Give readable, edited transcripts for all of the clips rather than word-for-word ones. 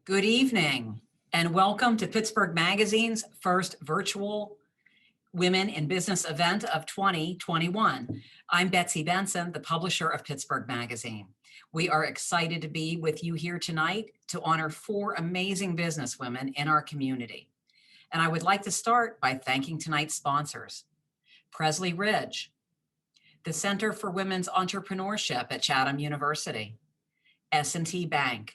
Good evening, and welcome to Pittsburgh Magazine's first virtual Women in Business event of 2021. I'm Betsy Benson, the publisher of Pittsburgh Magazine. We are excited to be with you here tonight to honor 4 amazing businesswomen in our community. And I would like to start by thanking tonight's sponsors: Pressley Ridge, the Center for Women's Entrepreneurship at Chatham University, S&T Bank.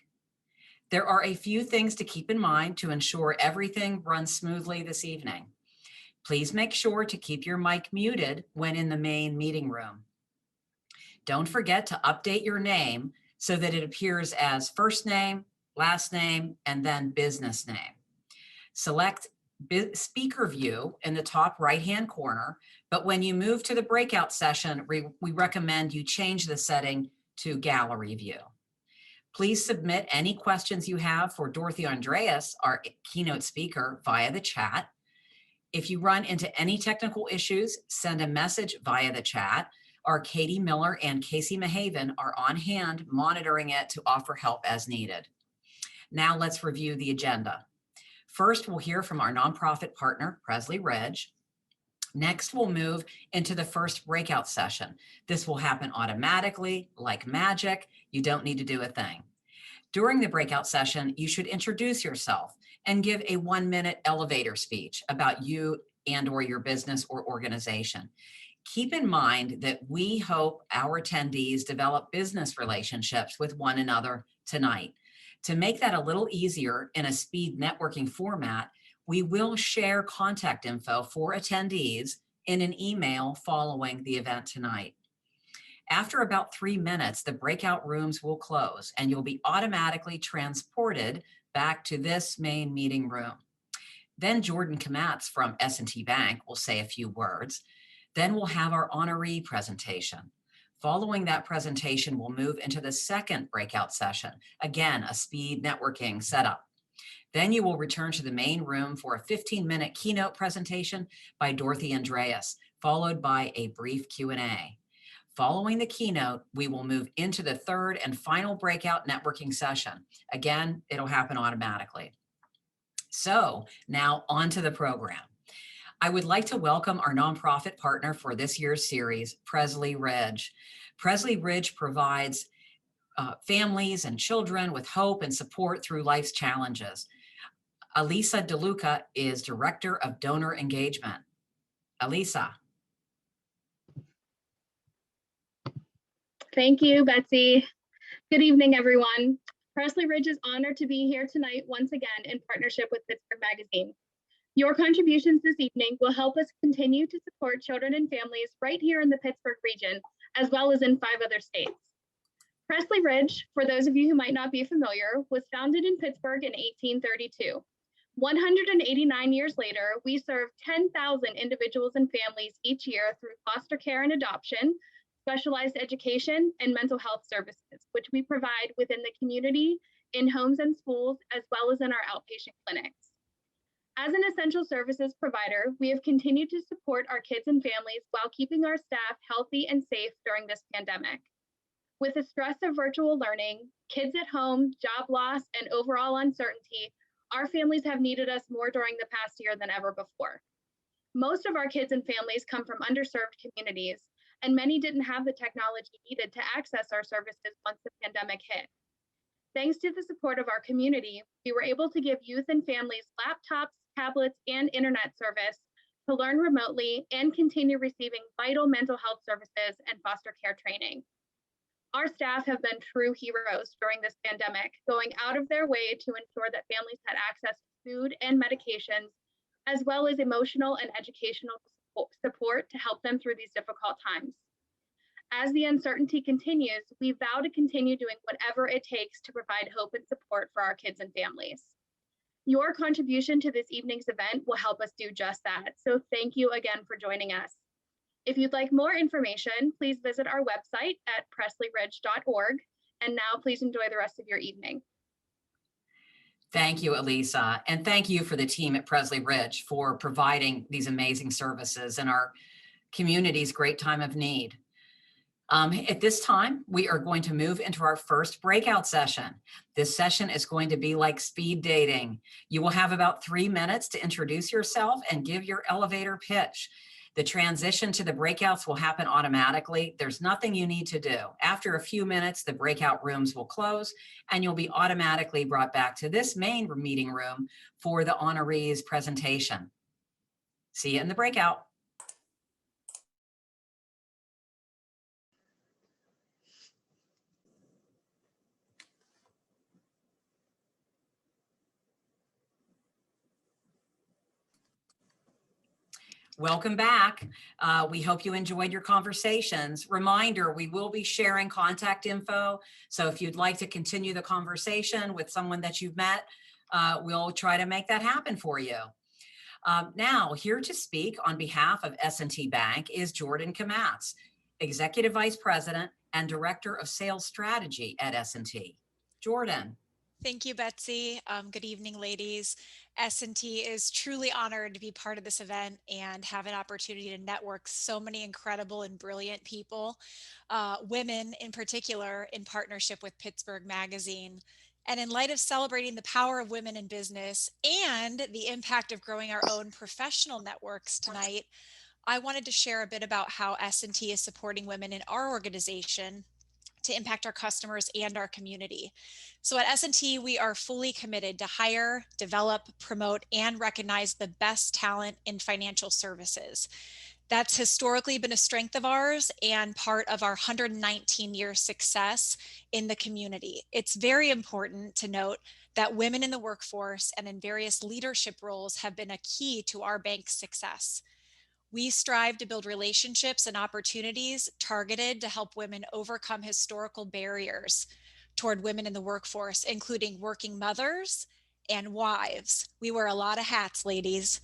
There are a few things to keep in mind to ensure everything runs smoothly this evening. Please make sure to keep your mic muted when in the main meeting room. Don't forget to update your name so that it appears as first name, last name, and then business name. Select speaker view in the top right-hand corner, but when you move to the breakout session, we recommend you change the setting to gallery view. Please submit any questions you have for Dorothy Andreas, our keynote speaker, via the chat. If you run into any technical issues, send a message via the chat. Our Katie Miller and Casey Mahaven are on hand monitoring it to offer help as needed. Now let's review the agenda. First, we'll hear from our nonprofit partner, Pressley Ridge. Next, we'll move into the first breakout session. This will happen automatically, like magic. You don't need to do a thing. During the breakout session, you should introduce yourself and give a 1-minute elevator speech about you and/or your business or organization. Keep in mind that we hope our attendees develop business relationships with one another tonight. To make that a little easier in a speed networking format, we will share contact info for attendees in an email following the event tonight. After about 3 minutes, the breakout rooms will close and you'll be automatically transported back to this main meeting room. Then Jordan Kamatz from S&T Bank will say a few words. Then we'll have our honoree presentation. Following that presentation, we'll move into the second breakout session. Again, a speed networking setup. Then you will return to the main room for a 15-minute keynote presentation by Dorothy Andreas, followed by a brief Q&A. Following the keynote, we will move into the third and final breakout networking session. Again, it'll happen automatically. So now on to the program. I would like to welcome our nonprofit partner for this year's series, Pressley Ridge. Pressley Ridge provides families and children with hope and support through life's challenges. Elisa DeLuca is Director of Donor Engagement. Elisa. Thank you, Betsy. Good evening, everyone. Pressley Ridge is honored to be here tonight once again in partnership with Pittsburgh Magazine. Your contributions this evening will help us continue to support children and families right here in the Pittsburgh region, as well as in 5 other states. Pressley Ridge, for those of you who might not be familiar, was founded in Pittsburgh in 1832. 189 years later, we serve 10,000 individuals and families each year through foster care and adoption, specialized education, and mental health services, which we provide within the community, in homes and schools, as well as in our outpatient clinics. As an essential services provider, we have continued to support our kids and families while keeping our staff healthy and safe during this pandemic. With the stress of virtual learning, kids at home, job loss, and overall uncertainty, our families have needed us more during the past year than ever before. Most of our kids and families come from underserved communities, and many didn't have the technology needed to access our services once the pandemic hit. Thanks to the support of our community, we were able to give youth and families laptops, tablets, and internet service to learn remotely and continue receiving vital mental health services and foster care training. Our staff have been true heroes during this pandemic, going out of their way to ensure that families had access to food and medications, as well as emotional and educational support to help them through these difficult times. As the uncertainty continues, we vow to continue doing whatever it takes to provide hope and support for our kids and families. Your contribution to this evening's event will help us do just that, so thank you again for joining us. If you'd like more information, please visit our website at pressleyridge.org. And now please enjoy the rest of your evening. Thank you, Elisa. And thank you for the team at Pressley Ridge for providing these amazing services in our community's great time of need. At this time, we are going to move into our first breakout session. This session is going to be like speed dating. You will have about 3 minutes to introduce yourself and give your elevator pitch. The transition to the breakouts will happen automatically. There's nothing you need to do. After a few minutes, the breakout rooms will close and you'll be automatically brought back to this main meeting room for the honorees presentation. See you in the breakout. Welcome back. We hope you enjoyed your conversations. Reminder, we will be sharing contact info. So if you'd like to continue the conversation with someone that you've met, we'll try to make that happen for you. Now, here to speak on behalf of S&T Bank is Jordan Kamatz, Executive Vice President and Director of Sales Strategy at S&T. Jordan. Thank you, Betsy. Good evening, ladies. S&T is truly honored to be part of this event and have an opportunity to network so many incredible and brilliant people, women in particular, in partnership with Pittsburgh Magazine. And in light of celebrating the power of women in business and the impact of growing our own professional networks tonight, I wanted to share a bit about how S&T is supporting women in our organization to impact our customers and our community. So at S&T, we are fully committed to hire, develop, promote, and recognize the best talent in financial services. That's historically been a strength of ours and part of our 119-year success in the community. It's very important to note that women in the workforce and in various leadership roles have been a key to our bank's success. We strive to build relationships and opportunities targeted to help women overcome historical barriers toward women in the workforce, including working mothers and wives. We wear a lot of hats, ladies.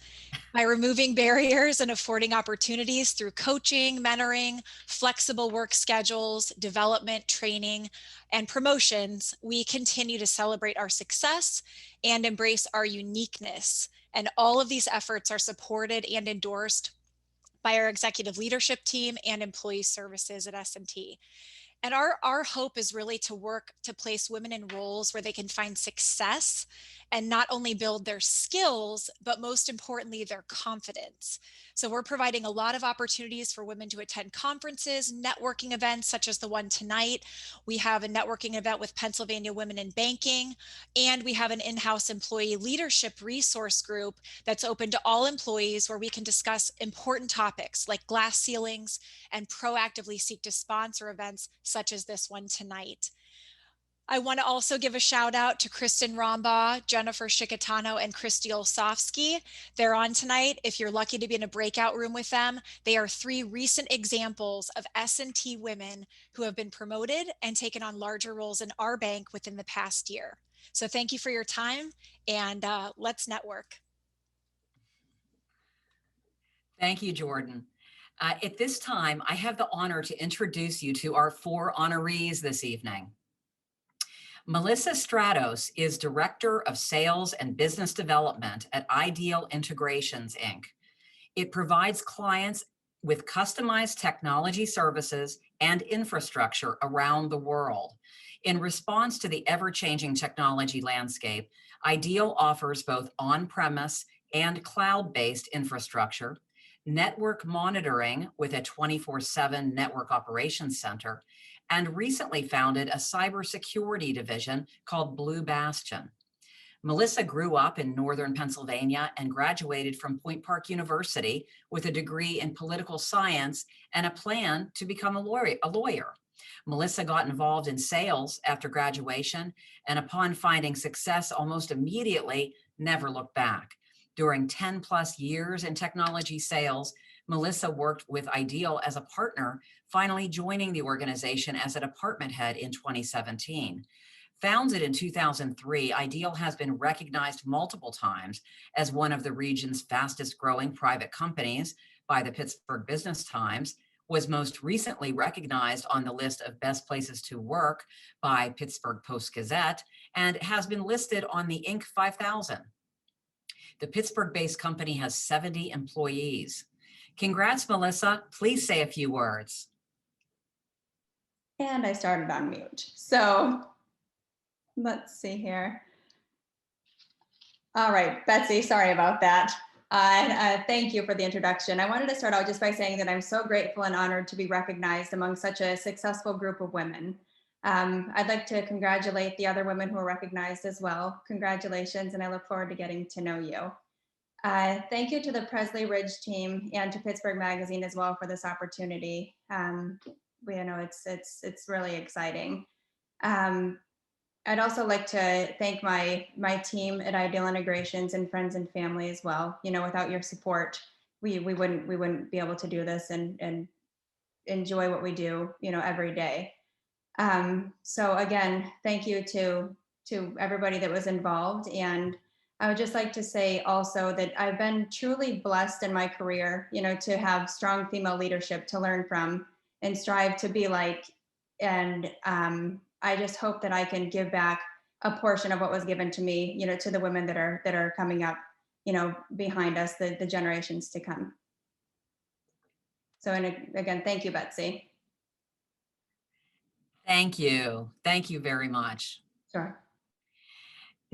By removing barriers and affording opportunities through coaching, mentoring, flexible work schedules, development, training, and promotions, we continue to celebrate our success and embrace our uniqueness. And all of these efforts are supported and endorsed by our executive leadership team and employee services at S&T. And our hope is really to work to place women in roles where they can find success and not only build their skills, but most importantly, their confidence. So we're providing a lot of opportunities for women to attend conferences, networking events, such as the one tonight. We have a networking event with Pennsylvania Women in Banking, and we have an in-house employee leadership resource group that's open to all employees where we can discuss important topics like glass ceilings and proactively seek to sponsor events such as this one tonight. I want to also give a shout out to Kristen Rombaugh, Jennifer Shikatano, and Christy Olsofsky. They're on tonight. If you're lucky to be in a breakout room with them, they are 3 recent examples of S&T women who have been promoted and taken on larger roles in our bank within the past year. So thank you for your time, and let's network. Thank you, Jordan. At this time, I have the honor to introduce you to our 4 honorees this evening. Melissa Stratos is Director of Sales and Business Development at Ideal Integrations, Inc. It provides clients with customized technology services and infrastructure around the world. In response to the ever-changing technology landscape, Ideal offers both on-premise and cloud-based infrastructure, network monitoring with a 24/7 network operations center, and recently founded a cybersecurity division called Blue Bastion. Melissa grew up in northern Pennsylvania and graduated from Point Park University with a degree in political science and a plan to become a lawyer. Melissa got involved in sales after graduation, and upon finding success almost immediately, never looked back. During 10+ years in technology sales, Melissa worked with Ideal as a partner, finally joining the organization as a department head in 2017. Founded in 2003, Ideal has been recognized multiple times as one of the region's fastest growing private companies by the Pittsburgh Business Times, was most recently recognized on the list of best places to work by Pittsburgh Post-Gazette, and has been listed on the Inc. 5000. The Pittsburgh-based company has 70 employees. Congrats, Melissa. Please say a few words. And I started on mute. So let's see here. All right, Betsy, sorry about that. And thank you for the introduction. I wanted to start out just by saying that I'm so grateful and honored to be recognized among such a successful group of women. I'd like to congratulate the other women who were recognized as well. Congratulations, and I look forward to getting to know you. Thank you to the Pressley Ridge team and to Pittsburgh Magazine as well for this opportunity. We know it's really exciting. I'd also like to thank my team at Ideal Integrations and friends and family as well. You know, without your support, we wouldn't be able to do this and enjoy what we do, you know, every day. So again, thank you to everybody that was involved. And I would just like to say also that I've been truly blessed in my career, you know, to have strong female leadership to learn from and strive to be like. And I just hope that I can give back a portion of what was given to me, you know, to the women that are coming up, you know, behind us, the generations to come. So, and again, thank you, Betsy. Thank you. Thank you very much. Sure.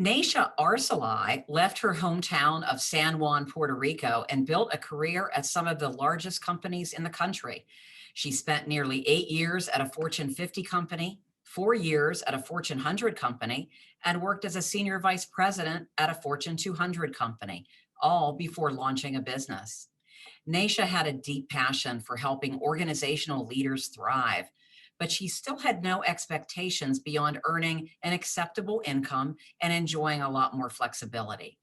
Naisha Arcelai left her hometown of San Juan, Puerto Rico, and built a career at some of the largest companies in the country. She spent nearly 8 years at a Fortune 50 company, 4 years at a Fortune 100 company, and worked as a senior vice president at a Fortune 200 company, all before launching a business. Naisha had a deep passion for helping organizational leaders thrive, but she still had no expectations beyond earning an acceptable income and enjoying a lot more flexibility.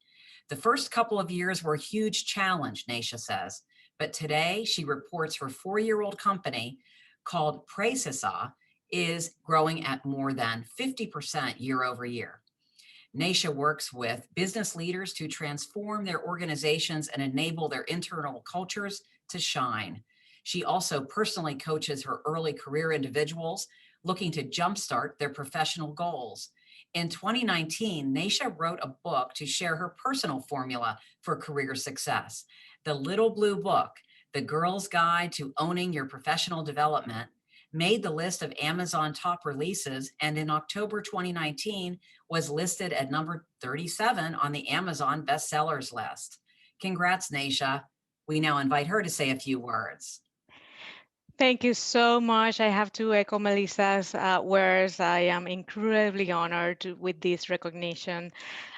The first couple of years were a huge challenge, Naisha says, but today she reports her 4-year-old company called Pressley is growing at more than 50% year over year. Naisha works with business leaders to transform their organizations and enable their internal cultures to shine. She also personally coaches her early career individuals looking to jumpstart their professional goals. In 2019, Naisha wrote a book to share her personal formula for career success. The Little Blue Book, The Girl's Guide to Owning Your Professional Development, made the list of Amazon top releases, and in October 2019 was listed at number 37 on the Amazon bestsellers list. Congrats, Naisha. We now invite her to say a few words. Thank you so much. I have to echo Melissa's words. I am incredibly honored with this recognition.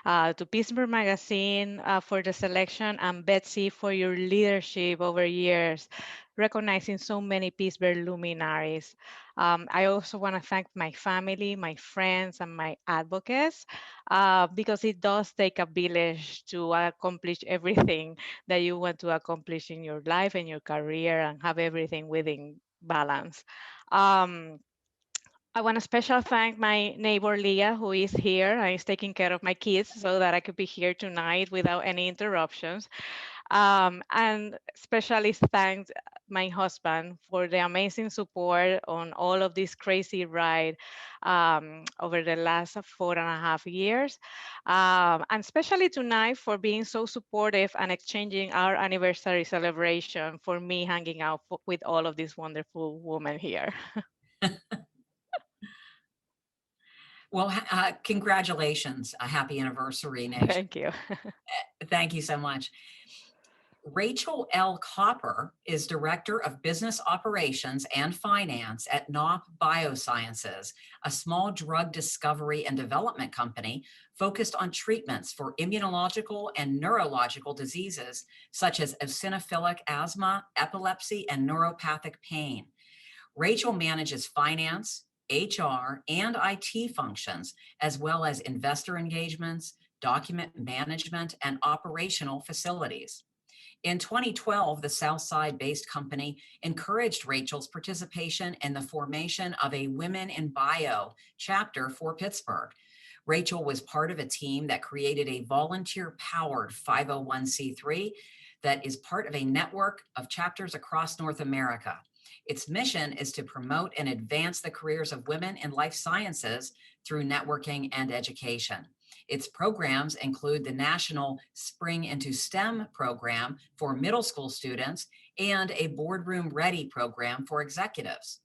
To Pittsburgh Magazine for the selection, and Betsy for your leadership over years, recognizing so many Pittsburgh luminaries. I also want to thank my family, my friends, and my advocates, because it does take a village to accomplish everything that you want to accomplish in your life and your career and have everything within balance. I want to special thank my neighbor Leah, who is here and is taking care of my kids so that I could be here tonight without any interruptions. And especially thank my husband for the amazing support on all of this crazy ride over the last 4.5 years. And especially tonight for being so supportive and exchanging our anniversary celebration for me hanging out with all of these wonderful women here. Well, congratulations. A happy anniversary, Naisha. Thank you. Thank you so much. Rachel L. Copper is Director of Business Operations and Finance at Knopp Biosciences, a small drug discovery and development company focused on treatments for immunological and neurological diseases such as eosinophilic asthma, epilepsy, and neuropathic pain. Rachel manages finance, HR, and IT functions, as well as investor engagements, document management, and operational facilities. In 2012, the Southside-based company encouraged Rachel's participation in the formation of a Women in Bio chapter for Pittsburgh. Rachel was part of a team that created a volunteer-powered 501c3 that is part of a network of chapters across North America. Its mission is to promote and advance the careers of women in life sciences through networking and education. Its programs include the National Spring into STEM program for middle school students and a Boardroom Ready program for executives.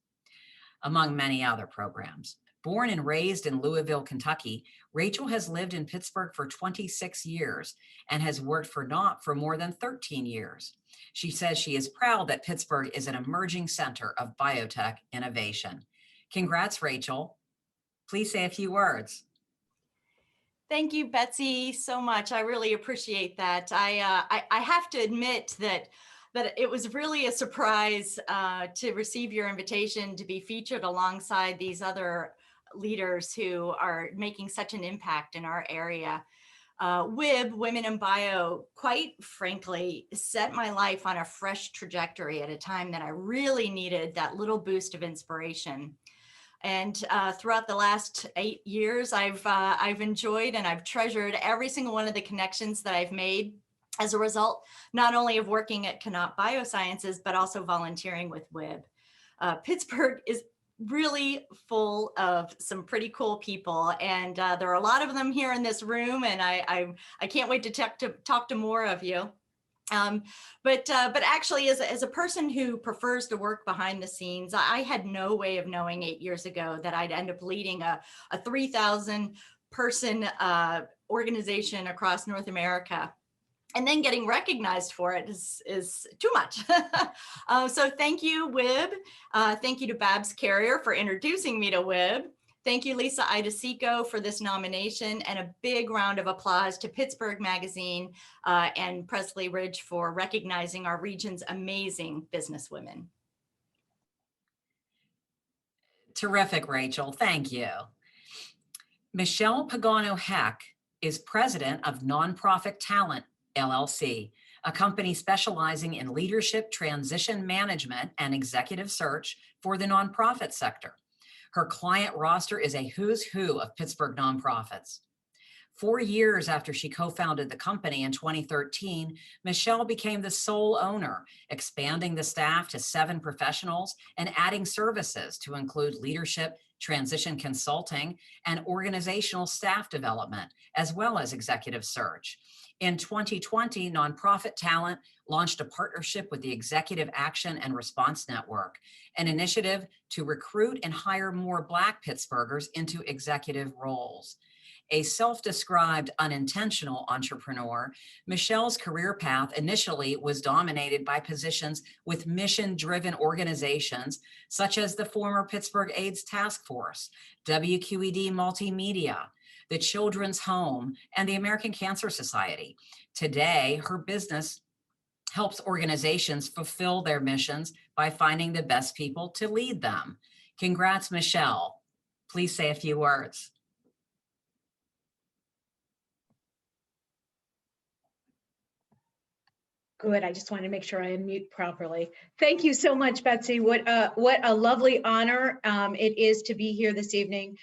among many other programs. Born and raised in Louisville, Kentucky, Rachel has lived in Pittsburgh for 26 years and has worked for Knott for more than 13 years. She says she is proud that Pittsburgh is an emerging center of biotech innovation. Congrats, Rachel. Please say a few words. Thank you, Betsy, so much. I really appreciate that. I have to admit that it was really a surprise to receive your invitation to be featured alongside these other leaders who are making such an impact in our area. WIB, Women in Bio, quite frankly, set my life on a fresh trajectory at a time that I really needed that little boost of inspiration. And throughout the last 8 years, I've enjoyed and I've treasured every single one of the connections that I've made as a result, not only of working at Keynote Biosciences, but also volunteering with WIB. Pittsburgh is really full of some pretty cool people, and there are a lot of them here in this room, and I can't wait to talk to more of you. But actually, as a person who prefers to work behind the scenes, I had no way of knowing 8 years ago that I'd end up leading a 3,000 person organization across North America. And then getting recognized for it is too much. So thank you, WIB. Thank you to Babs Carrier for introducing me to WIB. Thank you, Lisa Idasico, for this nomination, and a big round of applause to Pittsburgh Magazine and Pressley Ridge for recognizing our region's amazing businesswomen. Terrific, Rachel. Thank you. Michelle Pagano Heck is president of Nonprofit Talent, LLC, a company specializing in leadership, transition management, and executive search for the nonprofit sector. Her client roster is a who's who of Pittsburgh nonprofits. 4 years after she co-founded the company in 2013, Michelle became the sole owner, expanding the staff to 7 professionals and adding services to include leadership, transition consulting, and organizational staff development, as well as executive search. In 2020, Nonprofit Talent launched a partnership with the Executive Action and Response Network, an initiative to recruit and hire more Black Pittsburghers into executive roles. A self-described unintentional entrepreneur, Michelle's career path initially was dominated by positions with mission-driven organizations such as the former Pittsburgh AIDS Task Force, WQED Multimedia, the Children's Home, and the American Cancer Society. Today, her business helps organizations fulfill their missions by finding the best people to lead them. Congrats, Michelle. Please say a few words. Good. I just wanted to make sure I unmute properly. Thank you so much, Betsy. What a lovely honor it is to be here this evening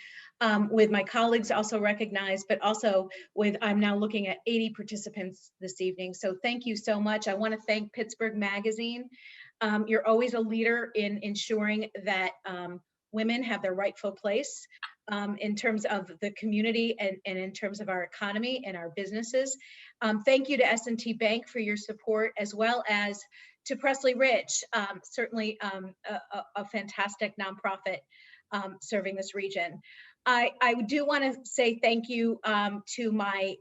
with my colleagues also recognized, but also with, I'm now looking at 80 participants this evening. So thank you so much. I want to thank Pittsburgh Magazine. You're always a leader in ensuring that women have their rightful place in terms of the community and in terms of our economy and our businesses. Thank you to S&T Bank for your support, as well as to Pressley Ridge, certainly a fantastic nonprofit serving this region. I do want to say thank you to my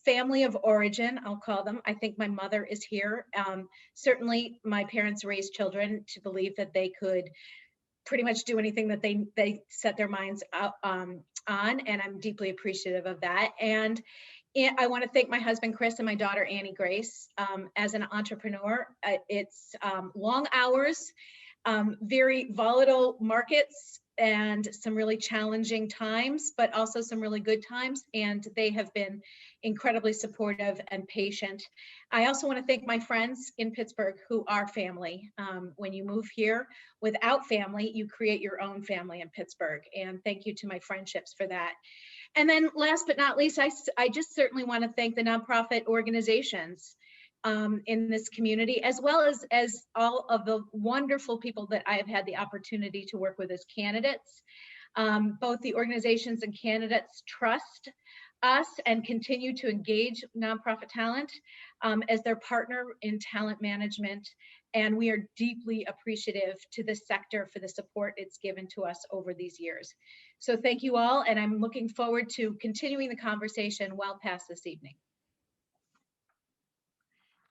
family of origin, I'll call them. I think my mother is here. Certainly my parents raised children to believe that they could pretty much do anything that they set their minds out on, and I'm deeply appreciative of that. And I want to thank my husband, Chris, and my daughter, Annie Grace. As an entrepreneur, it's long hours, very volatile markets, and some really challenging times, but also some really good times. And they have been incredibly supportive and patient. I also want to thank my friends in Pittsburgh who are family. When you move here without family, you create your own family in Pittsburgh. And thank you to my friendships for that. And then last but not least, I just certainly want to thank the nonprofit organizations in this community, as well as all of the wonderful people that I have had the opportunity to work with as candidates. Both the organizations and candidates trust us and continue to engage nonprofit talent as their partner in talent management And we are deeply appreciative to the sector for the support it's given to us over these years. So thank you all, and I'm looking forward to continuing the conversation well past this evening.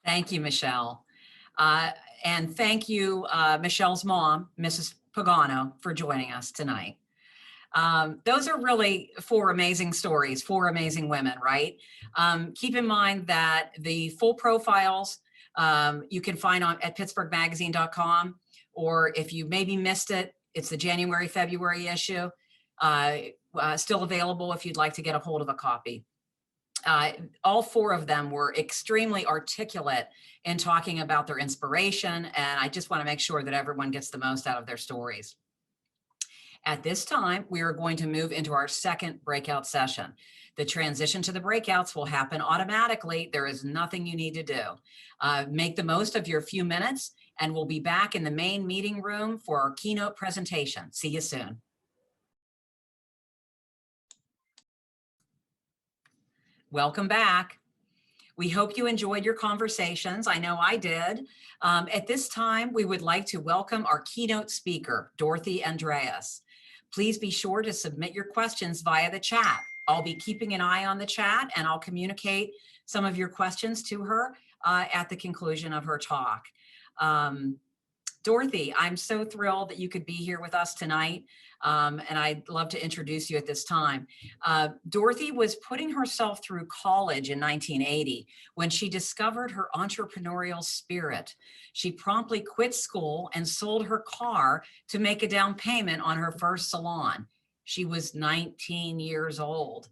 Thank you, Michelle. And thank you, Michelle's mom, Mrs. Pagano, for joining us tonight. Those are really four amazing stories, four amazing women, right? Keep in mind that the full profiles you can find at pittsburghmagazine.com, or if you maybe missed it, it's the January, February issue, still available if you'd like to get a hold of a copy. All four of them were extremely articulate in talking about their inspiration, and I just want to make sure that everyone gets the most out of their stories. At this time, we are going to move into our second breakout session. The transition to the breakouts will happen automatically. There is nothing you need to do. Make the most of your few minutes, and we'll be back in the main meeting room for our keynote presentation. See you soon. Welcome back. We hope you enjoyed your conversations. I know I did. At this time, we would like to welcome our keynote speaker, Dorothy Andreas. Please be sure to submit your questions via the chat. I'll be keeping an eye on the chat, and I'll communicate some of your questions to her at the conclusion of her talk. Dorothy, I'm so thrilled that you could be here with us tonight, and I'd love to introduce you at this time. Dorothy was putting herself through college in 1980 when she discovered her entrepreneurial spirit. She promptly quit school and sold her car to make a down payment on her first salon. She was 19 years old.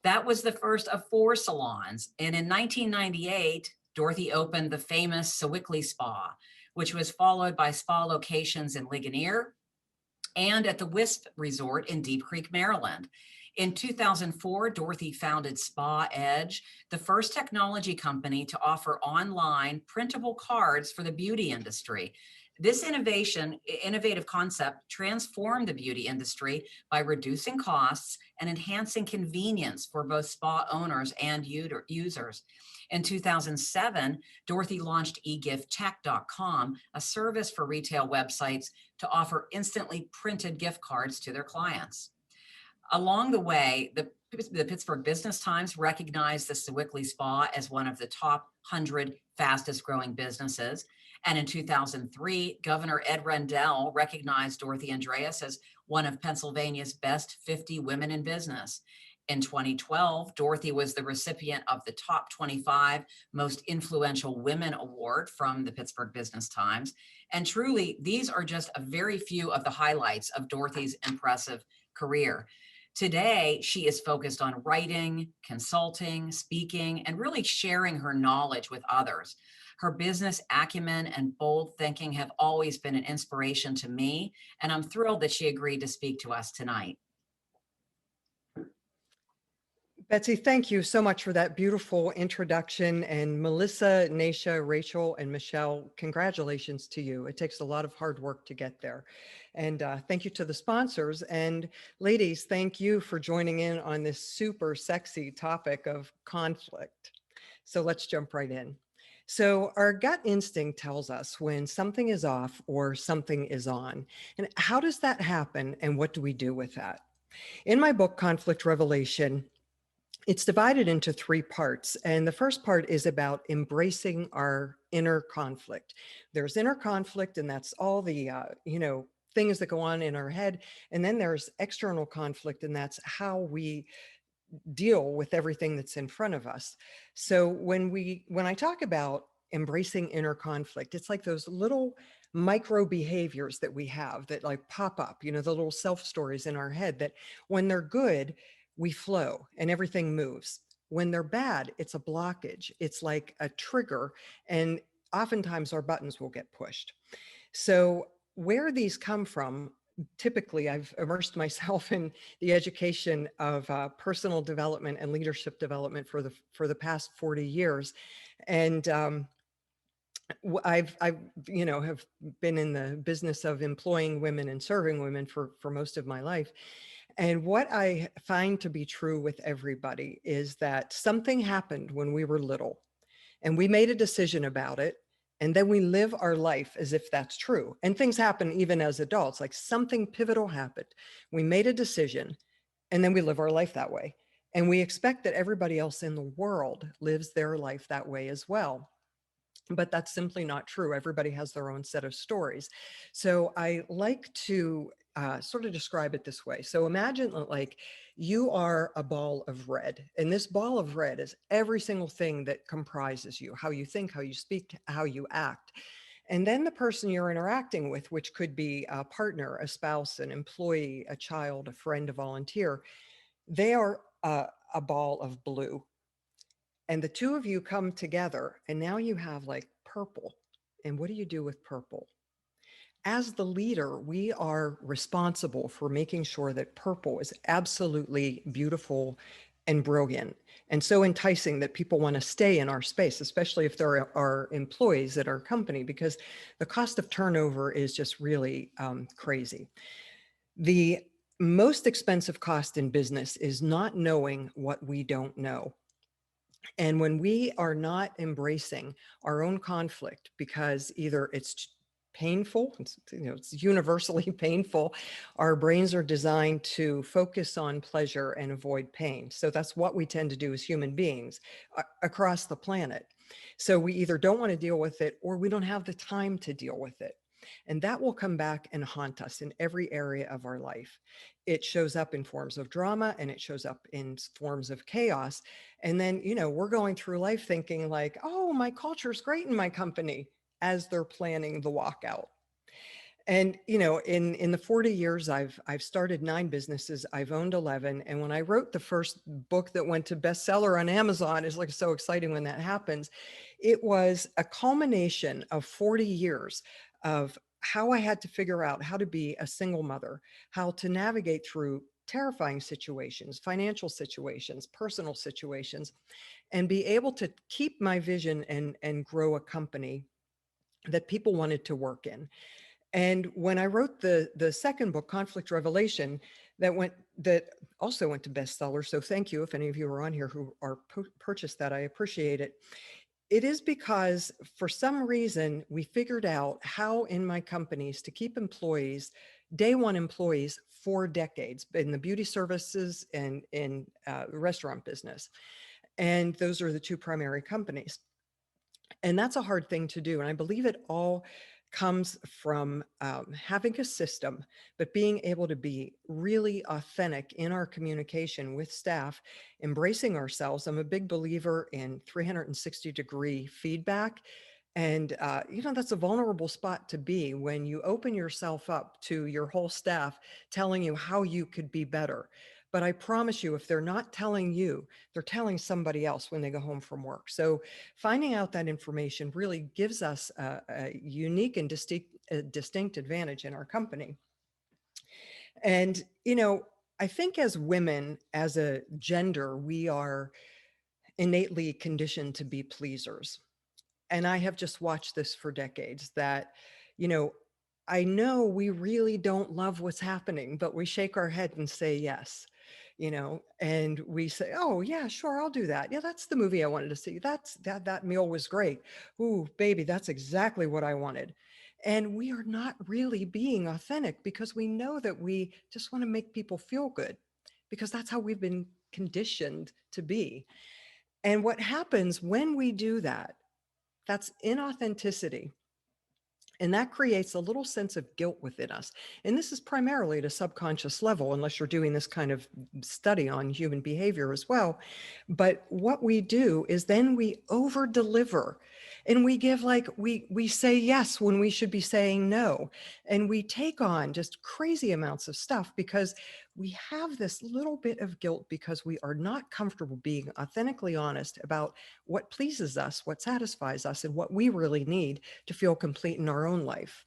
That was the first of 4 salons, and in 1998, Dorothy opened the famous Sewickley Spa, which was followed by spa locations in Ligonier and at the Wisp Resort in Deep Creek, Maryland. In 2004, Dorothy founded Spa Edge, the first technology company to offer online printable cards for the beauty industry. This innovative concept transformed the beauty industry by reducing costs and enhancing convenience for both spa owners and users. In 2007, Dorothy launched eGiftTech.com, a service for retail websites to offer instantly printed gift cards to their clients. Along the way, the Pittsburgh Business Times recognized the Sewickley Spa as one of the top 100 fastest growing businesses. And in 2003, Governor Ed Rendell recognized Dorothy Andreas as one of Pennsylvania's best 50 women in business. In 2012, Dorothy was the recipient of the Top 25 Most Influential Women Award from the Pittsburgh Business Times. And truly, these are just a very few of the highlights of Dorothy's impressive career. Today, she is focused on writing, consulting, speaking, and really sharing her knowledge with others. Her business acumen and bold thinking have always been an inspiration to me, and I'm thrilled that she agreed to speak to us tonight. Betsy, thank you so much for that beautiful introduction. And Melissa, Naisha, Rachel, and Michelle, congratulations to you. It takes a lot of hard work to get there. And thank you to the sponsors. And ladies, thank you for joining in on this super sexy topic of conflict. So let's jump right in. So our gut instinct tells us when something is off or something is on. And how does that happen? And what do we do with that? In my book, Conflict Revelation, it's divided into 3 parts. And the first part is about embracing our inner conflict. There's inner conflict, and that's all the, things that go on in our head. And then there's external conflict, and that's how we deal with everything that's in front of us. So when I talk about embracing inner conflict, it's like those little micro behaviors that we have that like pop up, the little self stories in our head that when they're good, we flow and everything moves. When they're bad, it's a blockage. It's like a trigger, and oftentimes our buttons will get pushed. So where these come from, typically I've immersed myself in the education of personal development and leadership development for the past 40 years. And I've have been in the business of employing women and serving women for most of my life. And what I find to be true with everybody is that something happened when we were little and we made a decision about it. And then we live our life as if that's true. And things happen even as adults, like something pivotal happened. We made a decision, and then we live our life that way. And we expect that everybody else in the world lives their life that way as well. But that's simply not true. Everybody has their own set of stories. So I like to sort of describe it this way. So imagine like you are a ball of red, and this ball of red is every single thing that comprises you, how you think, how you speak, how you act. And then the person you're interacting with, which could be a partner, a spouse, an employee, a child, a friend, a volunteer, they are a ball of blue. And the two of you come together, and now you have like purple. And what do you do with purple? As the leader, we are responsible for making sure that purple is absolutely beautiful and brilliant and so enticing that people want to stay in our space, especially if there are employees at our company, because the cost of turnover is just really crazy. The most expensive cost in business is not knowing what we don't know. And when we are not embracing our own conflict, because either it's painful, it's universally painful, our brains are designed to focus on pleasure and avoid pain. So that's what we tend to do as human beings across the planet. So we either don't want to deal with it, or we don't have the time to deal with it. And that will come back and haunt us in every area of our life. It shows up in forms of drama, and it shows up in forms of chaos. And then, we're going through life thinking like, oh, my culture is great in my company, as they're planning the walkout. And, in the 40 years, I've started 9 businesses. I've owned 11. And when I wrote the first book that went to bestseller on Amazon, it's like so exciting when that happens. It was a culmination of 40 years of how I had to figure out how to be a single mother, how to navigate through terrifying situations, financial situations, personal situations, and be able to keep my vision and grow a company that people wanted to work in. And when I wrote the second book, Conflict Revelation, that also went to bestseller. So thank you if any of you are on here who are purchased that. I appreciate it. It is because for some reason we figured out how in my companies to keep employees, day one employees, for decades in the beauty services and in restaurant business. And those are the 2 primary companies. And that's a hard thing to do. And I believe it all comes from having a system, but being able to be really authentic in our communication with staff, embracing ourselves. I'm a big believer in 360-degree feedback. And, that's a vulnerable spot to be when you open yourself up to your whole staff telling you how you could be better. But I promise you, if they're not telling you, they're telling somebody else when they go home from work. So finding out that information really gives us a unique and distinct advantage in our company. And, I think as women, as a gender, we are innately conditioned to be pleasers. And I have just watched this for decades that, I know we really don't love what's happening, but we shake our head and say yes, and we say, oh yeah, sure, I'll do that. Yeah, that's the movie I wanted to see. That meal was great. Ooh, baby, that's exactly what I wanted. And we are not really being authentic because we know that we just want to make people feel good because that's how we've been conditioned to be. And what happens when we do that, that's inauthenticity. And that creates a little sense of guilt within us. And this is primarily at a subconscious level, unless you're doing this kind of study on human behavior as well. But what we do is then we over deliver, and we give we say yes when we should be saying no. And we take on just crazy amounts of stuff because we have this little bit of guilt because we are not comfortable being authentically honest about what pleases us, what satisfies us, and what we really need to feel complete in our own life.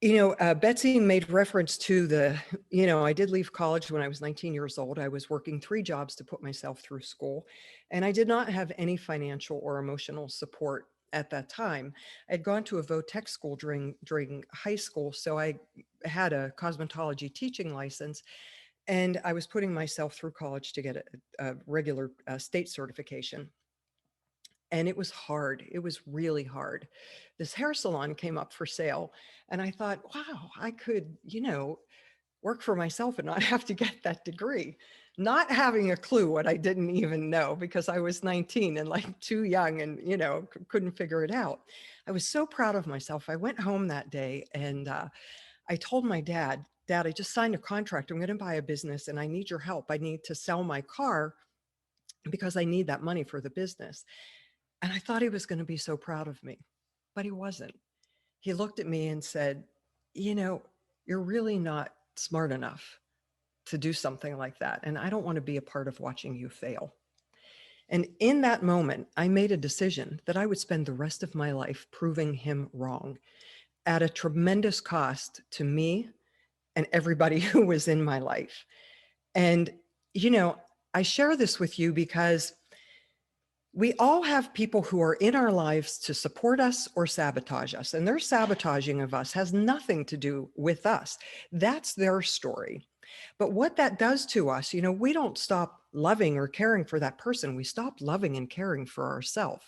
Betsy made reference to I did leave college when I was 19 years old. I was working 3 jobs to put myself through school, and I did not have any financial or emotional support at that time. I'd gone to a vo-tech school during high school, so I had a cosmetology teaching license, and I was putting myself through college to get a regular state certification. And it was hard. It was really hard. This hair salon came up for sale. And I thought, wow, I could, work for myself and not have to get that degree. Not having a clue what I didn't even know, because I was 19 and like too young and, couldn't figure it out. I was so proud of myself. I went home that day and I told my dad, Dad, I just signed a contract. I'm going to buy a business and I need your help. I need to sell my car because I need that money for the business. And I thought he was going to be so proud of me, but he wasn't. He looked at me and said, you're really not smart enough to do something like that. And I don't want to be a part of watching you fail. And in that moment, I made a decision that I would spend the rest of my life proving him wrong at a tremendous cost to me and everybody who was in my life. And, I share this with you because we all have people who are in our lives to support us or sabotage us, and their sabotaging of us has nothing to do with us. That's their story. But what that does to us, we don't stop loving or caring for that person. We stop loving and caring for ourselves.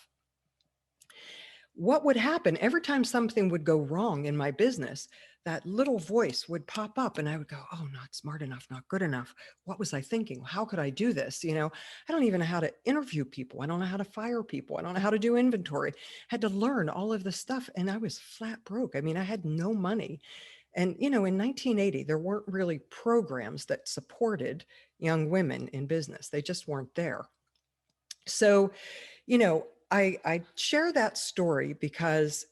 What would happen every time something would go wrong in my business, that little voice would pop up and I would go, oh, not smart enough, not good enough. What was I thinking? How could I do this? I don't even know how to interview people. I don't know how to fire people. I don't know how to do inventory. I had to learn all of this stuff. And I was flat broke. I mean, I had no money. And, in 1980, there weren't really programs that supported young women in business. They just weren't there. So, I share that story because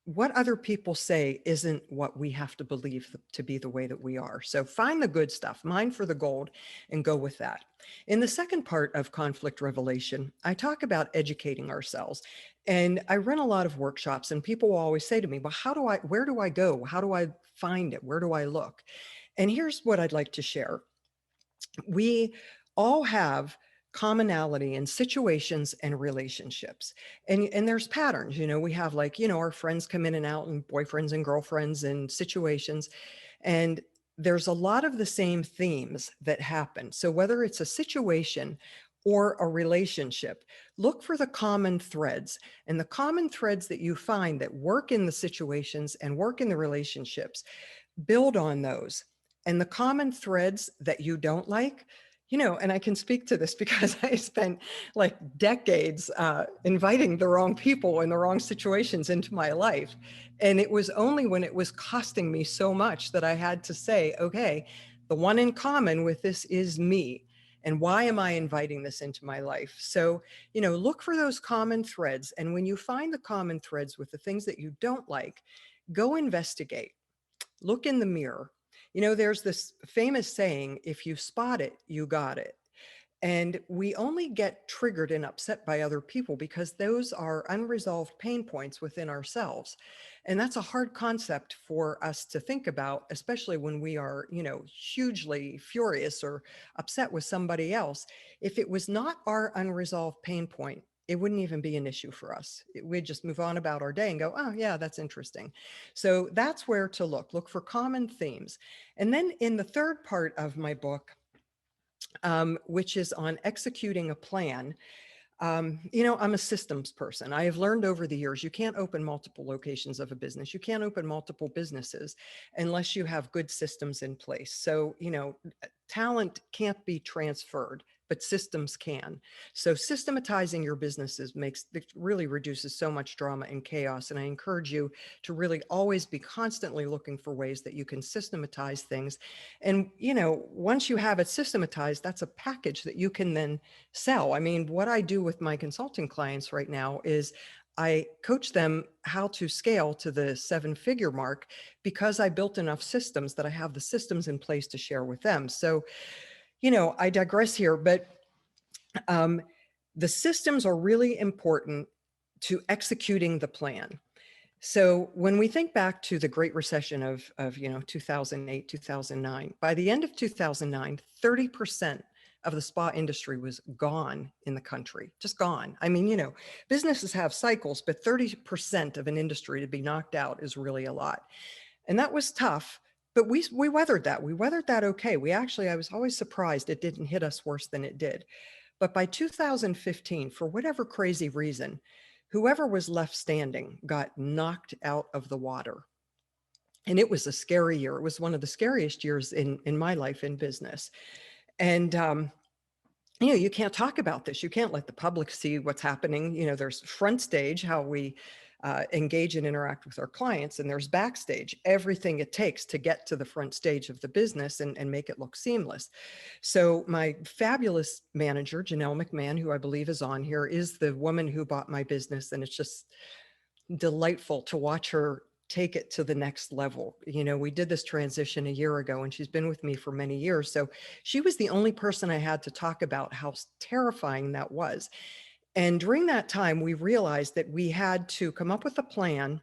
what other people say isn't what we have to believe to be the way that we are. So find the good stuff, mine for the gold, and go with that. In the second part of Conflict Revelation, I talk about educating ourselves. And I run a lot of workshops and people will always say to me, well, where do I go? How do I find it? Where do I look? And here's what I'd like to share. We all have commonality in situations and relationships. And there's patterns, we have our friends come in and out and boyfriends and girlfriends and situations. And there's a lot of the same themes that happen. So whether it's a situation or a relationship, look for the common threads, and the common threads that you find that work in the situations and work in the relationships, build on those. And the common threads that you don't like, and I can speak to this because I spent like decades inviting the wrong people in the wrong situations into my life. And it was only when it was costing me so much that I had to say, okay, the one in common with this is me. And why am I inviting this into my life? So, look for those common threads. And when you find the common threads with the things that you don't like, go investigate. Look in the mirror. There's this famous saying, if you spot it, you got it. And we only get triggered and upset by other people because those are unresolved pain points within ourselves. And that's a hard concept for us to think about, especially when we are, hugely furious or upset with somebody else. If it was not our unresolved pain point, it wouldn't even be an issue for us. We'd just move on about our day and go, oh yeah, that's interesting. So that's where to look for common themes. And then in the third part of my book, which is on executing a plan, I'm a systems person. I have learned over the years, you can't open multiple locations of a business. You can't open multiple businesses unless you have good systems in place. So, talent can't be transferred, but systems can. So systematizing your businesses really reduces so much drama and chaos. And I encourage you to really always be constantly looking for ways that you can systematize things. And, once you have it systematized, that's a package that you can then sell. I mean, what I do with my consulting clients right now is I coach them how to scale to the 7-figure mark because I built enough systems that I have the systems in place to share with them. So, I digress here, but the systems are really important to executing the plan. So when we think back to the Great Recession of 2008, 2009, by the end of 2009, 30% of the spa industry was gone in the country, just gone. I mean, businesses have cycles, but 30% of an industry to be knocked out is really a lot. And that was tough, but we weathered that. We weathered that okay. I was always surprised it didn't hit us worse than it did. But by 2015, for whatever crazy reason, whoever was left standing got knocked out of the water. And it was a scary year. It was one of the scariest years in my life in business. And, you can't talk about this. You can't let the public see what's happening. There's front stage, how we engage and interact with our clients, and there's backstage, everything it takes to get to the front stage of the business and make it look seamless. So my fabulous manager, Janelle McMahon, who I believe is on here, is the woman who bought my business. And it's just delightful to watch her take it to the next level. We did this transition a year ago, and she's been with me for many years. So she was the only person I had to talk about how terrifying that was. And during that time, we realized that we had to come up with a plan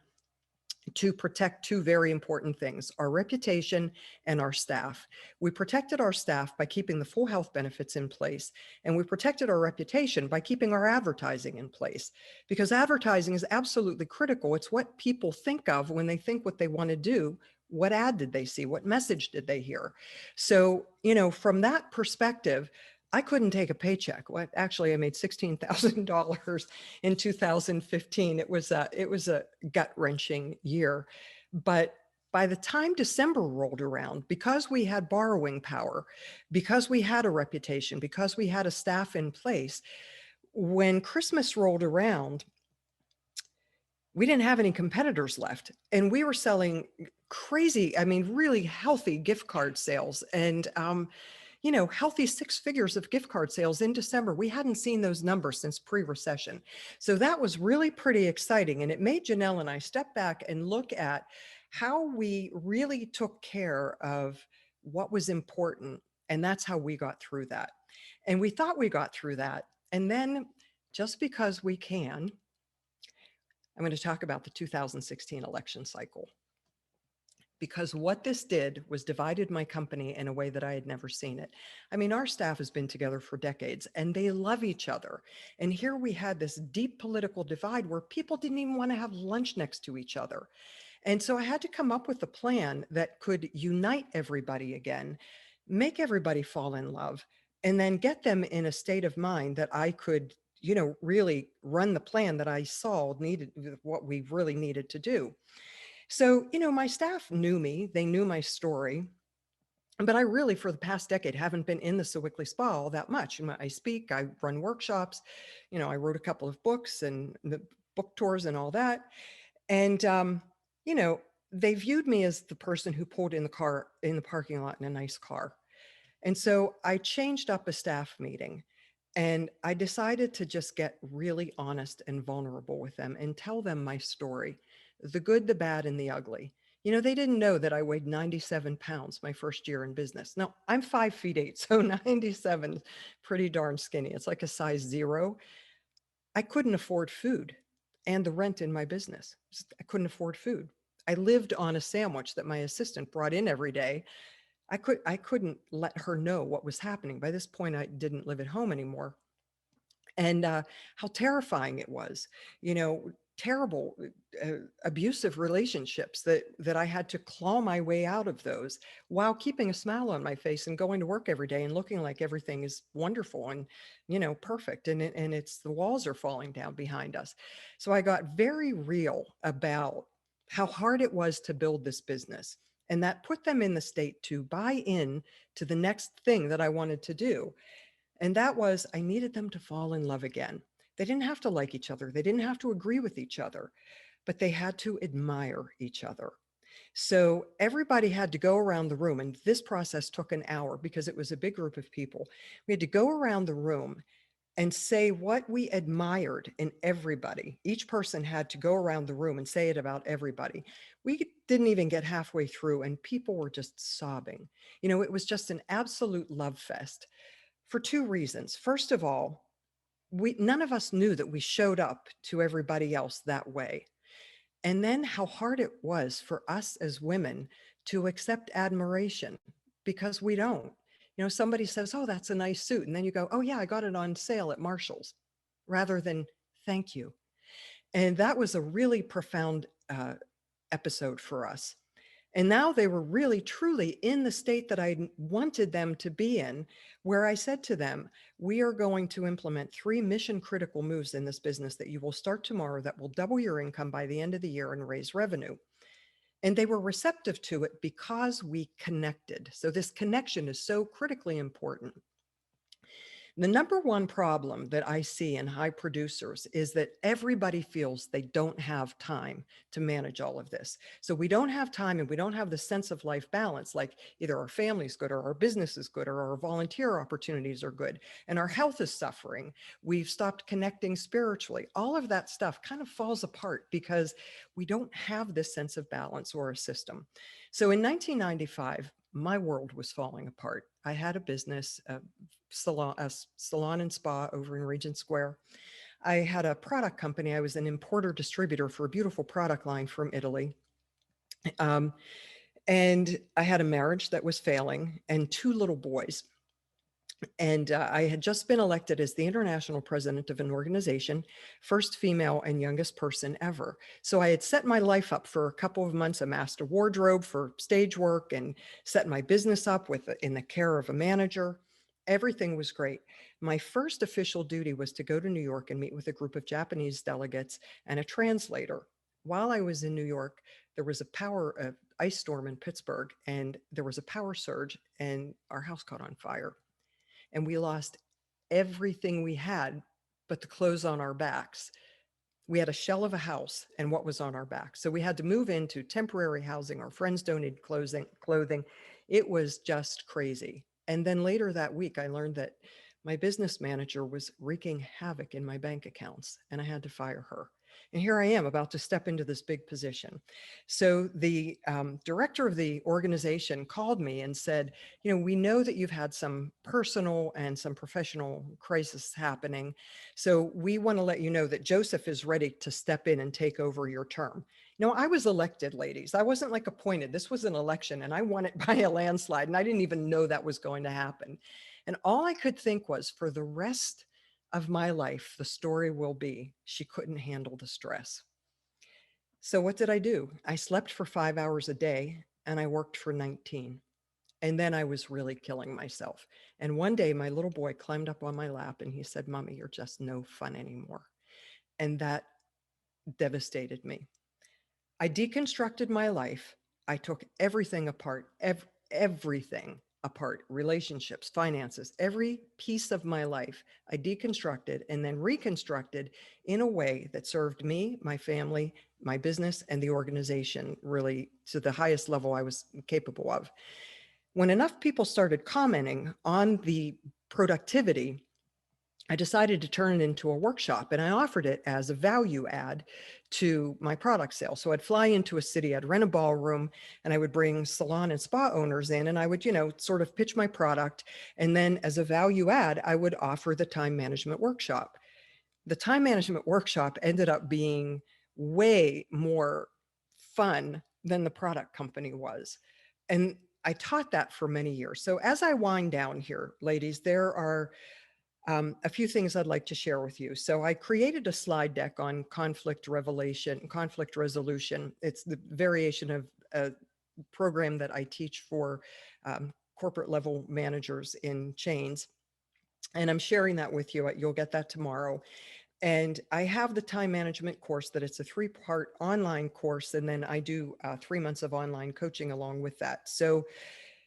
to protect two very important things, our reputation and our staff. We protected our staff by keeping the full health benefits in place, and we protected our reputation by keeping our advertising in place, because advertising is absolutely critical. It's what people think of when they think what they want to do. What ad did they see? What message did they hear? So, from that perspective, I couldn't take a paycheck. Well, actually, I made $16,000 in 2015. It was a gut-wrenching year. But by the time December rolled around, because we had borrowing power, because we had a reputation, because we had a staff in place, when Christmas rolled around, we didn't have any competitors left. And we were selling crazy, really healthy gift card sales. And healthy 6 figures of gift card sales in December. We hadn't seen those numbers since pre-recession. So that was really pretty exciting. And it made Janelle and I step back and look at how we really took care of what was important. And that's how we got through that. And we thought we got through that. And then, just because we can, I'm going to talk about the 2016 election cycle. Because what this did was divided my company in a way that I had never seen it. Our staff has been together for decades, and they love each other. And here we had this deep political divide where people didn't even want to have lunch next to each other. And so I had to come up with a plan that could unite everybody again, make everybody fall in love, and then get them in a state of mind that I could, really run the plan that I saw needed, what we really needed to do. So, my staff knew me, they knew my story, but I really, for the past decade, haven't been in the Sewickley Spa all that much. I speak, I run workshops, I wrote a couple of books and the book tours and all that. And, they viewed me as the person who pulled in the parking lot in a nice car. And so I changed up a staff meeting, and I decided to just get really honest and vulnerable with them and tell them my story, the good, the bad, and the ugly. They didn't know that I weighed 97 pounds my first year in business. Now, I'm 5'8", so 97 is pretty darn skinny. It's like a size 0. I couldn't afford food and the rent in my business. I couldn't afford food. I lived on a sandwich that my assistant brought in every day. I couldn't let her know what was happening. By this point, I didn't live at home anymore. And how terrifying it was, terrible, abusive relationships that I had to claw my way out of those while keeping a smile on my face and going to work every day and looking like everything is wonderful and, perfect. And it's the walls are falling down behind us. So I got very real about how hard it was to build this business. And that put them in the state to buy in to the next thing that I wanted to do. And that was, I needed them to fall in love again. They didn't have to like each other. They didn't have to agree with each other, but they had to admire each other. So everybody had to go around the room, and this process took an hour because it was a big group of people. We had to go around the room and say what we admired in everybody. Each person had to go around the room and say it about everybody. We didn't even get halfway through, and people were just sobbing. It was just an absolute love fest for 2 reasons. First of all, none of us knew that we showed up to everybody else that way. And then how hard it was for us as women to accept admiration, because we don't. Somebody says, oh, that's a nice suit. And then you go, oh yeah, I got it on sale at Marshall's, rather than thank you. And that was a really profound episode for us. And now they were really, truly in the state that I wanted them to be in, where I said to them, we are going to implement 3 mission critical moves in this business that you will start tomorrow that will double your income by the end of the year and raise revenue. And they were receptive to it because we connected. So this connection is so critically important. The number one problem that I see in high producers is that everybody feels they don't have time to manage all of this. So we don't have time and we don't have the sense of life balance, like either our family's good or our business is good or our volunteer opportunities are good and our health is suffering. We've stopped connecting spiritually. All of that stuff kind of falls apart because we don't have this sense of balance or a system. So in 1995, my world was falling apart. I had a business, a salon and spa over in Regent Square. I had a product company. I was an importer distributor for a beautiful product line from Italy. And I had a marriage that was failing and 2 little boys. And I had just been elected as the international president of an organization, first female and youngest person ever. So I had set my life up for a couple of months, amassed a wardrobe for stage work and set my business up in the care of a manager. Everything was great. My first official duty was to go to New York and meet with a group of Japanese delegates and a translator. While I was in New York, there was a ice storm in Pittsburgh, and there was a power surge and our house caught on fire. And we lost everything we had but the clothes on our backs. We had a shell of a house and what was on our back. So we had to move into temporary housing. Our friends donated clothing. It was just crazy. And then later that week, I learned that my business manager was wreaking havoc in my bank accounts and I had to fire her. And here I am about to step into this big position. So the director of the organization called me and said, you know, we know that you've had some personal and some professional crisis happening. So we want to let you know that Joseph is ready to step in and take over your term. You know, I was elected, ladies. I wasn't like appointed. This was an election and I won it by a landslide. And I didn't even know that was going to happen. And all I could think was, for the rest of my life, the story will be, she couldn't handle the stress. So what did I do? I slept for 5 hours a day and I worked for 19. And then I was really killing myself. And one day my little boy climbed up on my lap and he said, "Mommy, you're just no fun anymore." And that devastated me. I deconstructed my life. I took everything apart, everything apart, relationships, finances, every piece of my life, I deconstructed and then reconstructed in a way that served me, my family, my business, and the organization really to the highest level I was capable of. When enough people started commenting on the productivity, I decided to turn it into a workshop and I offered it as a value add to my product sale. So I'd fly into a city, I'd rent a ballroom and I would bring salon and spa owners in and I would, you know, sort of pitch my product. And then as a value add, I would offer the time management workshop. The time management workshop ended up being way more fun than the product company was. And I taught that for many years. So as I wind down here, ladies, there are a few things I'd like to share with you. So I created a slide deck on conflict resolution. It's the variation of a program that I teach for corporate level managers in chains. And I'm sharing that with you. You'll get that tomorrow. And I have the time management course that it's a 3-part online course. And then I do 3 months of online coaching along with that. So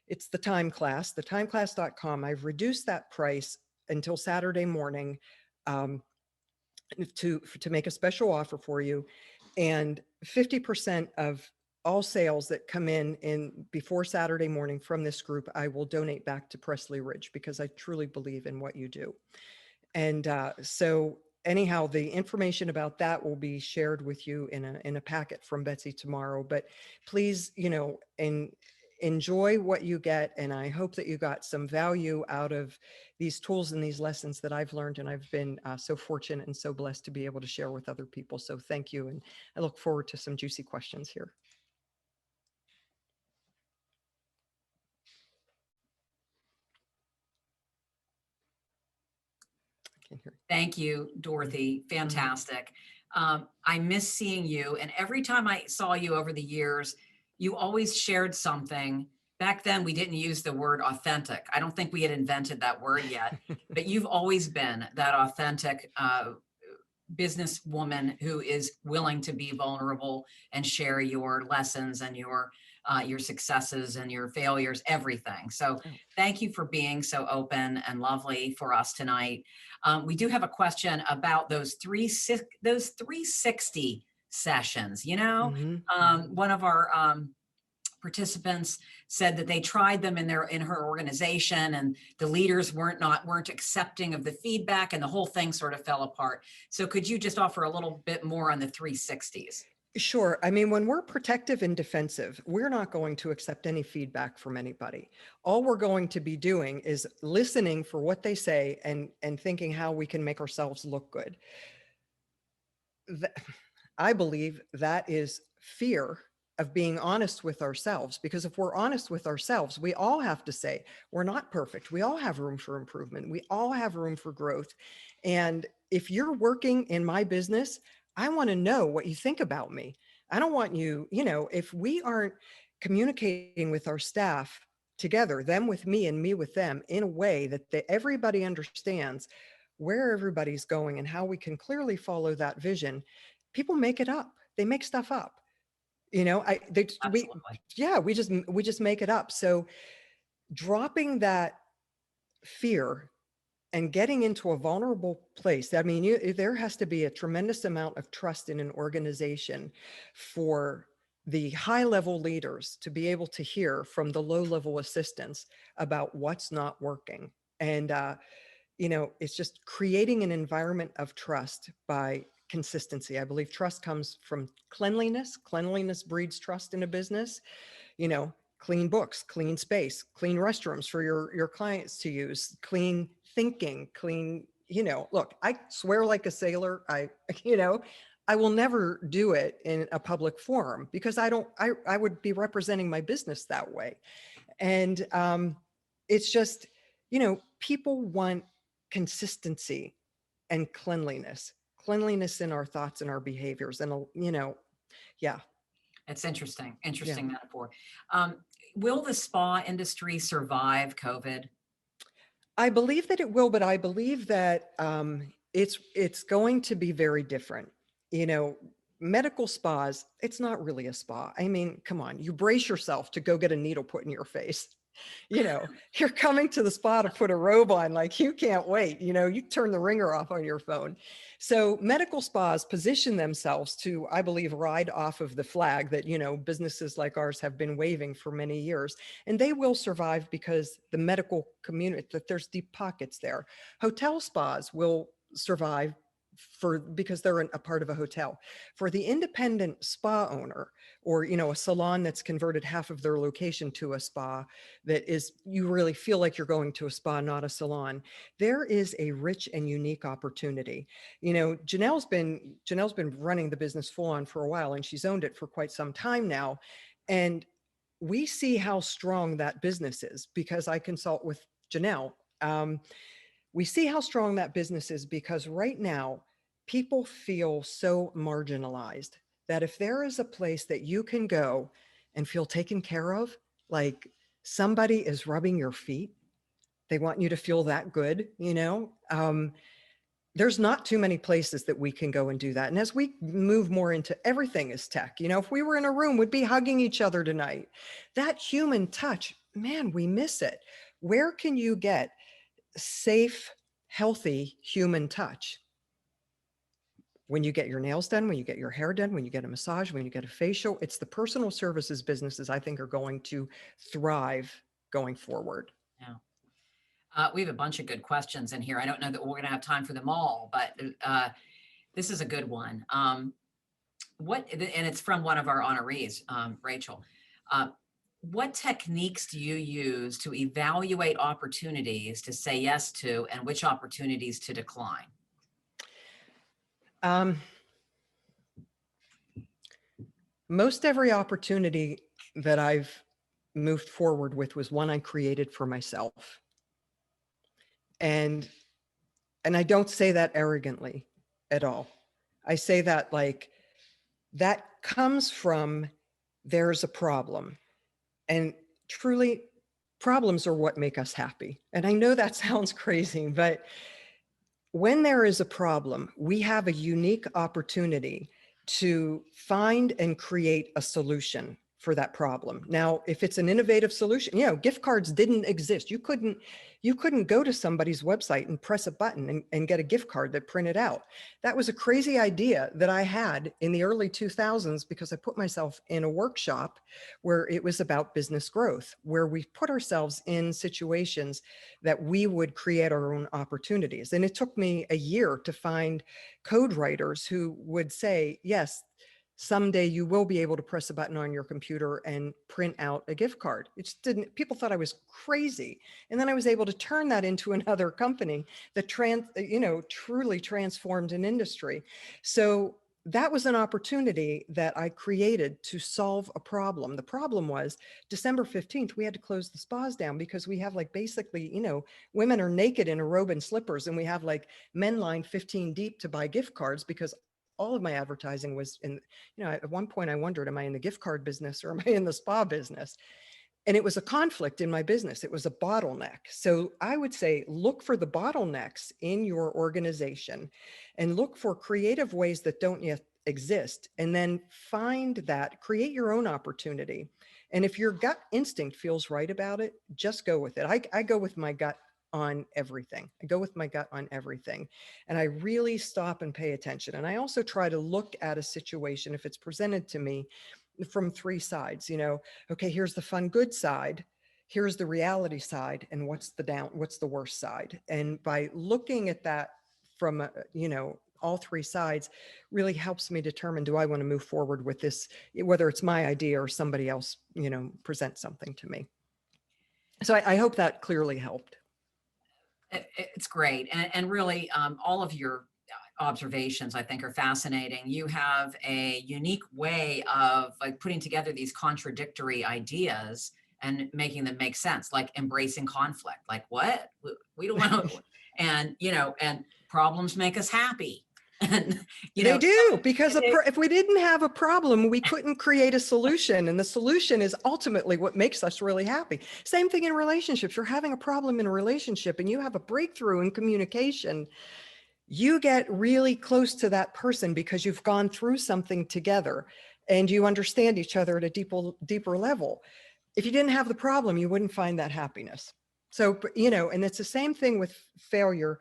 it's the time class, thetimeclass.com. I've reduced that price until Saturday morning to make a special offer for you. And 50% of all sales that come in before Saturday morning from this group, I will donate back to Pressley Ridge because I truly believe in what you do. And so anyhow, the information about that will be shared with you in a packet from Betsy tomorrow. But please, you know, enjoy what you get. And I hope that you got some value out of these tools and these lessons that I've learned. And I've been so fortunate and so blessed to be able to share with other people. So thank you. And I look forward to some juicy questions here. Thank you, Dorothy. Fantastic. I miss seeing you. And every time I saw you over the years, you always shared something. Back then, we didn't use the word authentic. I don't think we had invented that word yet, but you've always been that authentic businesswoman who is willing to be vulnerable and share your lessons and your successes and your failures, everything. So thank you for being so open and lovely for us tonight. We do have a question about those 360 sessions. You know, one of our participants said that they tried them in her organization, and the leaders weren't accepting of the feedback, and the whole thing sort of fell apart. So could you just offer a little bit more on the 360s? Sure. I mean, when we're protective and defensive, we're not going to accept any feedback from anybody. All we're going to be doing is listening for what they say and thinking how we can make ourselves look good. I believe that is fear of being honest with ourselves, because if we're honest with ourselves, we all have to say we're not perfect. We all have room for improvement. We all have room for growth. And if you're working in my business, I want to know what you think about me. I don't want you, if we aren't communicating with our staff together, them with me and me with them, in a way that everybody understands where everybody's going and how we can clearly follow that vision, people make it up. They make stuff up. We just make it up. So dropping that fear and getting into a vulnerable place. I mean, there has to be a tremendous amount of trust in an organization for the high level leaders to be able to hear from the low level assistants about what's not working. And, it's just creating an environment of trust by consistency. I believe trust comes from cleanliness. Cleanliness breeds trust in a business. Clean books, clean space, clean restrooms for your clients to use, clean thinking, clean, look, I swear like a sailor. I will never do it in a public forum because I would be representing my business that way. And it's just, people want consistency and cleanliness in our thoughts and our behaviors. And, yeah. It's interesting metaphor. Will the spa industry survive COVID? I believe that it will, but I believe that it's going to be very different. Medical spas, it's not really a spa. I mean, come on, you brace yourself to go get a needle put in your face. You're coming to the spa to put a robe on, like you can't wait. You turn the ringer off on your phone. So medical spas position themselves to, I believe, ride off of the flag that, businesses like ours have been waving for many years. And they will survive because the medical community, that there's deep pockets there. Hotel spas will survive because they're a part of a hotel. For the independent spa owner, or a salon that's converted half of their location to a spa, that is, you really feel like you're going to a spa, not a salon, there is a rich and unique opportunity. Janelle's been running the business full on for a while, and she's owned it for quite some time now. And we see how strong that business is because I consult with Janelle. We see how strong that business is because right now, people feel so marginalized that if there is a place that you can go and feel taken care of, like somebody is rubbing your feet, they want you to feel that good, there's not too many places that we can go and do that. And as we move more into everything is tech, if we were in a room, we'd be hugging each other tonight. That human touch, man, we miss it. Where can you get safe, healthy human touch? When you get your nails done, when you get your hair done, when you get a massage, when you get a facial, it's the personal services businesses I think are going to thrive going forward. Yeah. We have a bunch of good questions in here. I don't know that we're going to have time for them all, but this is a good one. And it's from one of our honorees, Rachel. What techniques do you use to evaluate opportunities to say yes to and which opportunities to decline? Most every opportunity that I've moved forward with was one I created for myself. And I don't say that arrogantly at all. I say that like that comes from there's a problem. And truly, problems are what make us happy. And I know that sounds crazy, but when there is a problem, we have a unique opportunity to find and create a solution for that problem. Now, if it's an innovative solution, gift cards didn't exist. You couldn't go to somebody's website and press a button and get a gift card that printed out. That was a crazy idea that I had in the early 2000s because I put myself in a workshop where it was about business growth, where we put ourselves in situations that we would create our own opportunities. And it took me a year to find code writers who would say, yes, someday you will be able to press a button on your computer and print out a gift card. It just didn't, people thought I was crazy. And then I was able to turn that into another company that truly transformed an industry. So that was an opportunity that I created to solve a problem. The problem was December 15th, we had to close the spas down because we have basically, women are naked in a robe and slippers, and we have men lined 15 deep to buy gift cards because all of my advertising was in, at one point I wondered, am I in the gift card business or am I in the spa business? And it was a conflict in my business. It was a bottleneck. So I would say, look for the bottlenecks in your organization and look for creative ways that don't yet exist. And then create your own opportunity. And if your gut instinct feels right about it, just go with it. I go with my gut on everything. I go with my gut on everything. And I really stop and pay attention. And I also try to look at a situation, if it's presented to me, from three sides. Okay, here's the fun, good side. Here's the reality side. And what's the worst side? And by looking at that from, all three sides really helps me determine, do I want to move forward with this, whether it's my idea or somebody else, presents something to me. So I hope that clearly helped. It's great. And really, all of your observations, I think, are fascinating. You have a unique way of putting together these contradictory ideas and making them make sense, like embracing conflict. Like, what? We don't want to, and problems make us happy. And they do, because if we didn't have a problem, we couldn't create a solution. And the solution is ultimately what makes us really happy. Same thing in relationships. You're having a problem in a relationship and you have a breakthrough in communication. You get really close to that person because you've gone through something together and you understand each other at a deeper level. If you didn't have the problem, you wouldn't find that happiness. So, and it's the same thing with failure.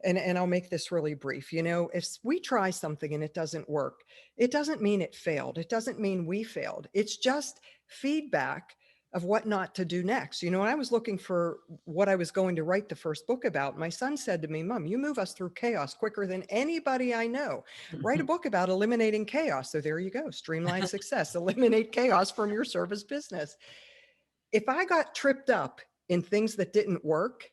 And I'll make this really brief. If we try something and it doesn't work, it doesn't mean it failed. It doesn't mean we failed. It's just feedback of what not to do next. When I was looking for what I was going to write the first book about, my son said to me, Mom, you move us through chaos quicker than anybody I know. Write a book about eliminating chaos. So there you go. Streamline success, eliminate chaos from your service business. If I got tripped up in things that didn't work,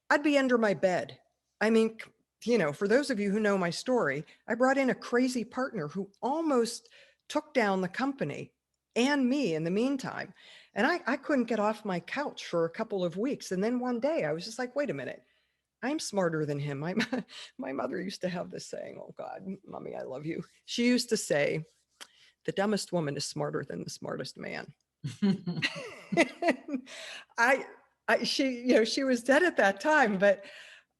I'd be under my bed. I mean, for those of you who know my story, I brought in a crazy partner who almost took down the company and me in the meantime. And I couldn't get off my couch for a couple of weeks. And then one day I was just like, wait a minute, I'm smarter than him. My mother used to have this saying, oh God, Mommy, I love you. She used to say, the dumbest woman is smarter than the smartest man. She was dead at that time, but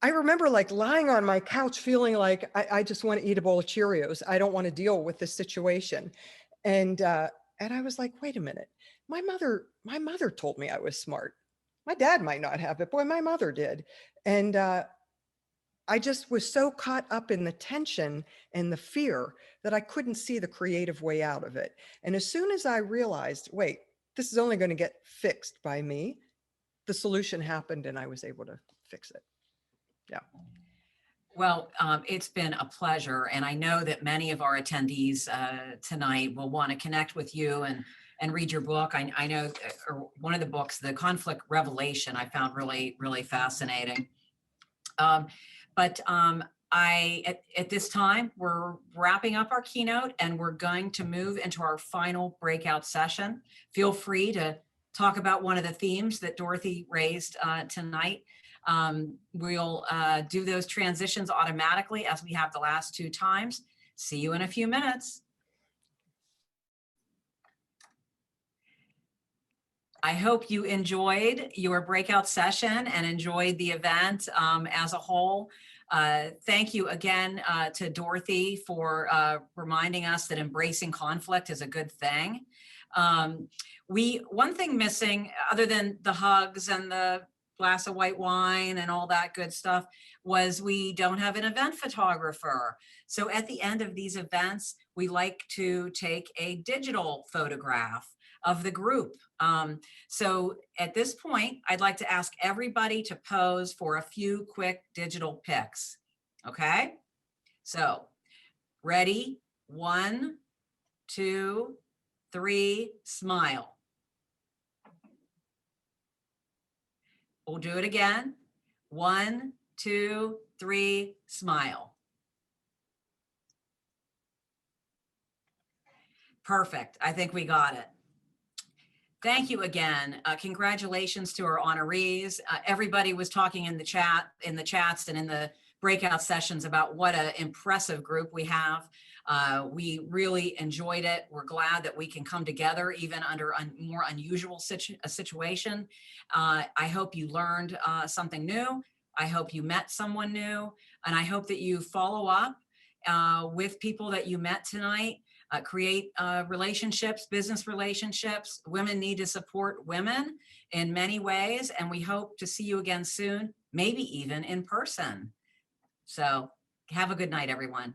I remember lying on my couch feeling like I just want to eat a bowl of Cheerios. I don't want to deal with this situation. And I was like, wait a minute, my mother told me I was smart. My dad might not have it. Boy, my mother did. And I just was so caught up in the tension and the fear that I couldn't see the creative way out of it. And as soon as I realized, wait, this is only going to get fixed by me, the solution happened and I was able to fix it. Yeah. Well, it's been a pleasure. And I know that many of our attendees tonight will want to connect with you and read your book. I know one of the books, The Conflict Revelation, I found really, really fascinating. But at this time, we're wrapping up our keynote and we're going to move into our final breakout session. Feel free to talk about one of the themes that Dorothy raised tonight. We'll do those transitions automatically as we have the last two times. See you in a few minutes. I hope you enjoyed your breakout session and enjoyed the event as a whole. Thank you again to Dorothy for reminding us that embracing conflict is a good thing. One thing missing, other than the hugs and the glass of white wine and all that good stuff, was we don't have an event photographer. So at the end of these events, we like to take a digital photograph of the group. So at this point, I'd like to ask everybody to pose for a few quick digital pics. Okay, so ready? 1, 2, 3, smile. We'll do it again. 1, 2, 3, smile. Perfect. I think we got it. Thank you again. Congratulations to our honorees. Everybody was talking in the chats and in the breakout sessions about what an impressive group we have. We really enjoyed it. We're glad that we can come together even under a more unusual situation. I hope you learned something new. I hope you met someone new, and I hope that you follow up with people that you met tonight. Create relationships, business relationships. Women need to support women in many ways, and we hope to see you again soon, maybe even in person. So have a good night, everyone.